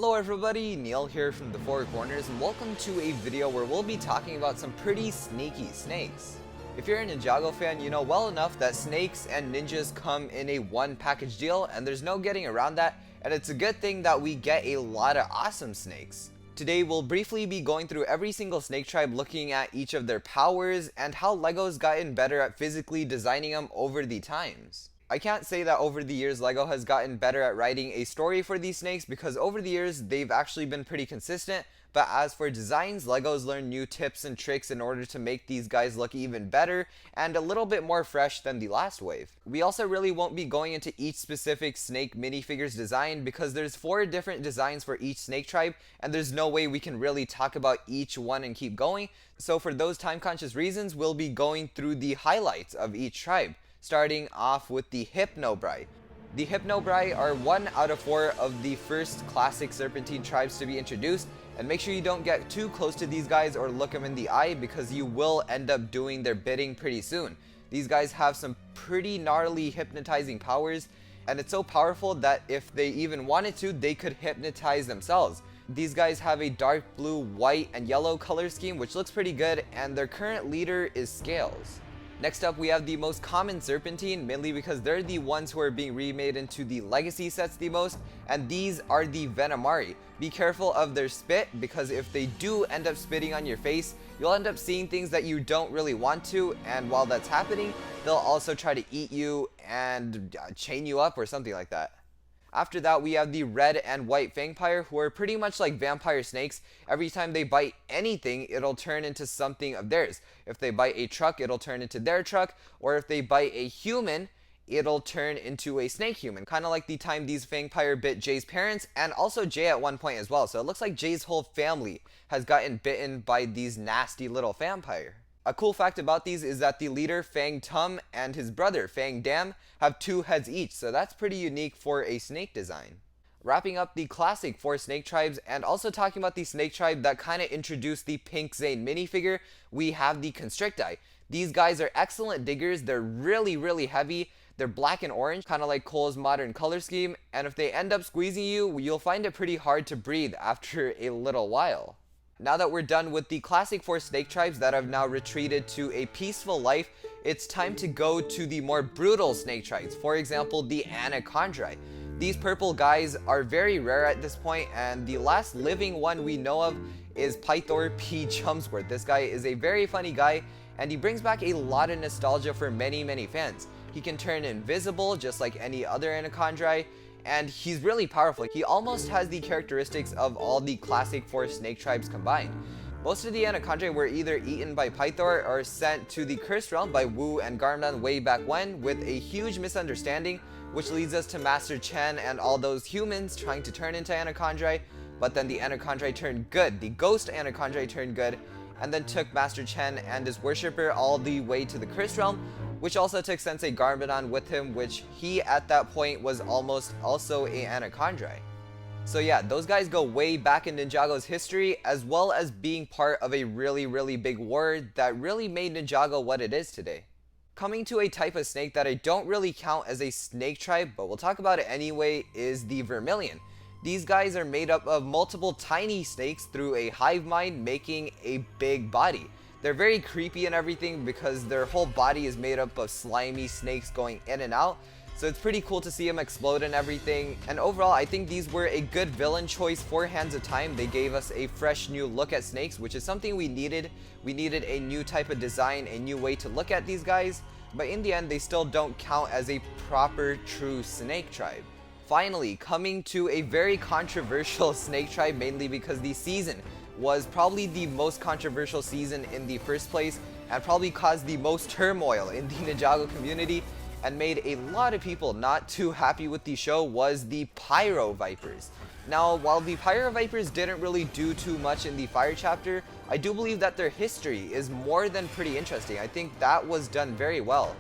Hello everybody, Neil here from the Four Corners, and welcome to a video where we'll be talking about some pretty sneaky snakes. If you're a Ninjago fan, you know well enough that snakes and ninjas come in a one package deal, and there's no getting around that, and it's a good thing that we get a lot of awesome snakes. Today we'll briefly be going through every single snake tribe, looking at each of their powers and how LEGO's gotten better at physically designing them over the times. I can't say that over the years LEGO has gotten better at writing a story for these snakes, because over the years they've actually been pretty consistent, but as for designs, LEGO's learned new tips and tricks in order to make these guys look even better and a little bit more fresh than the last wave. We also really won't be going into each specific snake minifigures design, because there's 4 different designs for each snake tribe and there's no way we can really talk about each one and keep going. So for those time conscious reasons, we'll be going through the highlights of each tribe, starting off with the Hypnobrai. The Hypnobrai are 1 out of 4 of the first classic Sserpentine tribes to be introduced, and make sure you don't get too close to these guys or look them in the eye, because you will end up doing their bidding pretty soon. These guys have some pretty gnarly hypnotizing powers, and it's so powerful that if they even wanted to, they could hypnotize themselves. These guys have a dark blue, white, and yellow color scheme, which looks pretty good, and their current leader is Scales. Next up, we have the most common Sserpentine, mainly because they're the ones who are being remade into the legacy sets the most, and these are the Venomari. Be careful of their spit, because if they do end up spitting on your face, you'll end up seeing things that you don't really want to, and while that's happening, they'll also try to eat you and chain you up or something like that. After that, we have the red and white Vampire, who are pretty much like vampire snakes. Every time they bite anything, it'll turn into something of theirs. If they bite a truck, it'll turn into their truck, or if they bite a human, it'll turn into a snake human. Kind of like the time these Vampire bit Jay's parents, and also Jay at one point as well. So it looks like Jay's whole family has gotten bitten by these nasty little vampire. A cool fact about these is that the leader, Fang Tum, and his brother, Fang Dam, have 2 heads each, so that's pretty unique for a snake design. Wrapping up the classic 4 snake tribes, and also talking about the snake tribe that kind of introduced the Pink Zane minifigure, we have the Constricti. These guys are excellent diggers. They're really heavy. They're black and orange, kind of like Cole's modern color scheme, and if they end up squeezing you, you'll find it pretty hard to breathe after a little while. Now that we're done with the classic 4 snake tribes that have now retreated to a peaceful life, it's time to go to the more brutal snake tribes. For example, the Anacondrae. These purple guys are very rare at this point, and the last living one we know of is Pythor P. Chumsworth. This guy is a very funny guy, and he brings back a lot of nostalgia for many fans. He can turn invisible just like any other Anacondrae, and he's really powerful. He almost has the characteristics of all the classic 4 snake tribes combined. Most of the Anacondrae were either eaten by Pythor or sent to the Cursed Realm by Wu and Garmadon way back when, with a huge misunderstanding, which leads us to Master Chen and all those humans trying to turn into Anacondrae, but then the Anacondrae turned good. The Ghost Anacondrae turned good, and then took Master Chen and his worshipper all the way to the Cursed Realm, which also took Sensei Garmadon with him, which he at that point was almost also a Anacondrae. So yeah, those guys go way back in Ninjago's history, as well as being part of a really big war that really made Ninjago what it is today. Coming to a type of snake that I don't really count as a snake tribe, but we'll talk about it anyway, is the Vermilion. These guys are made up of multiple tiny snakes through a hive mind, making a big body. They're very creepy and everything, because their whole body is made up of slimy snakes going in and out. So it's pretty cool to see them explode and everything. And overall, I think these were a good villain choice for Hands of Time. They gave us a fresh new look at snakes, which is something we needed. We needed a new type of design, a new way to look at these guys. But in the end, they still don't count as a proper true snake tribe. Finally, coming to a very controversial snake tribe, mainly because the season was probably the most controversial season in the first place, and probably caused the most turmoil in the Ninjago community and made a lot of people not too happy with the show, was the Pyro Vipers. Now, while the Pyro Vipers didn't really do too much in the Fire chapter, I do believe that their history is more than pretty interesting. I think that was done very well.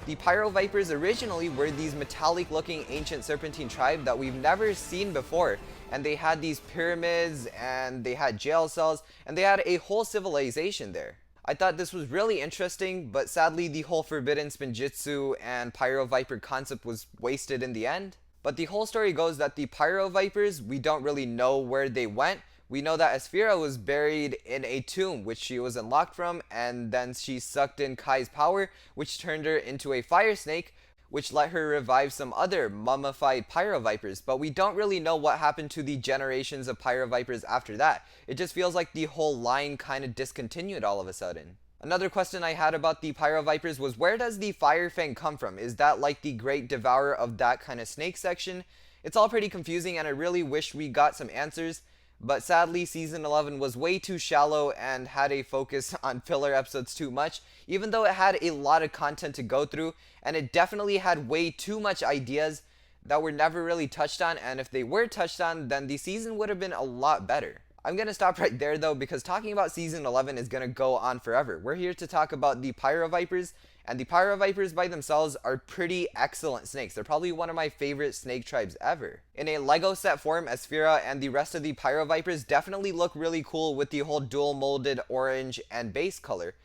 The Pyro Vipers originally were these metallic looking ancient Sserpentine tribe that we've never seen before, and they had these pyramids, and they had jail cells, and they had a whole civilization there. I thought this was really interesting, but sadly the whole Forbidden Spinjitzu and Pyro Viper concept was wasted in the end. But the whole story goes that the Pyro Vipers, we don't really know where they went. We know that Ssserpentine was buried in a tomb, which she was unlocked from, and then she sucked in Kai's power, which turned her into a fire snake, which let her revive some other mummified Pyro Vipers. But we don't really know what happened to the generations of Pyro Vipers after that. It just feels like the whole line kind of discontinued all of a sudden. Another question I had about the Pyro Vipers was, where does the Fire Fang come from? Is that like the great devourer of that kind of snake section? It's all pretty confusing, and I really wish we got some answers. But sadly, Season 11 was way too shallow and had a focus on filler episodes too much, even though it had a lot of content to go through, and it definitely had way too much ideas that were never really touched on, and if they were touched on, then the season would have been a lot better. I'm going to stop right there though, because talking about Season 11 is going to go on forever. We're here to talk about the Pyro Vipers, and the Pyro Vipers by themselves are pretty excellent snakes. They're probably one of my favorite snake tribes ever. In a Lego set form, Ssserpentine and the rest of the Pyro Vipers definitely look really cool with the whole dual molded orange and base color.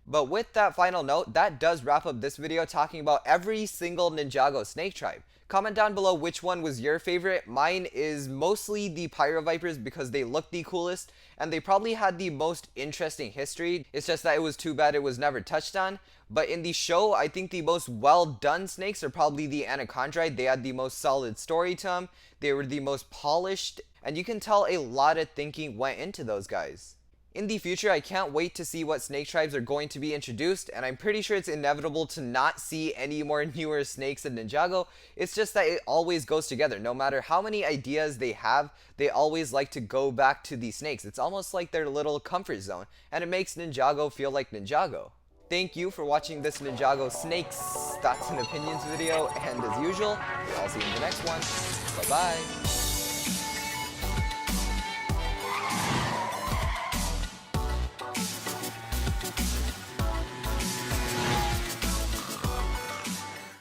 But with that final note, that does wrap up this video talking about every single Ninjago snake tribe. Comment down below which one was your favorite. Mine is mostly the Pyro Vipers because they look the coolest and they probably had the most interesting history. It's just that it was too bad it was never touched on. But in the show, I think the most well done snakes are probably the Anacondrae. They had the most solid story to them. They were the most polished, and you can tell a lot of thinking went into those guys. In the future, I can't wait to see what snake tribes are going to be introduced, and I'm pretty sure it's inevitable to not see any more newer snakes in Ninjago. It's just that it always goes together. No matter how many ideas they have, they always like to go back to the snakes. It's almost like their little comfort zone, and it makes Ninjago feel like Ninjago. Thank you for watching this Ninjago Snakes Thoughts and Opinions video, and as usual, I'll see you in the next one. Bye bye!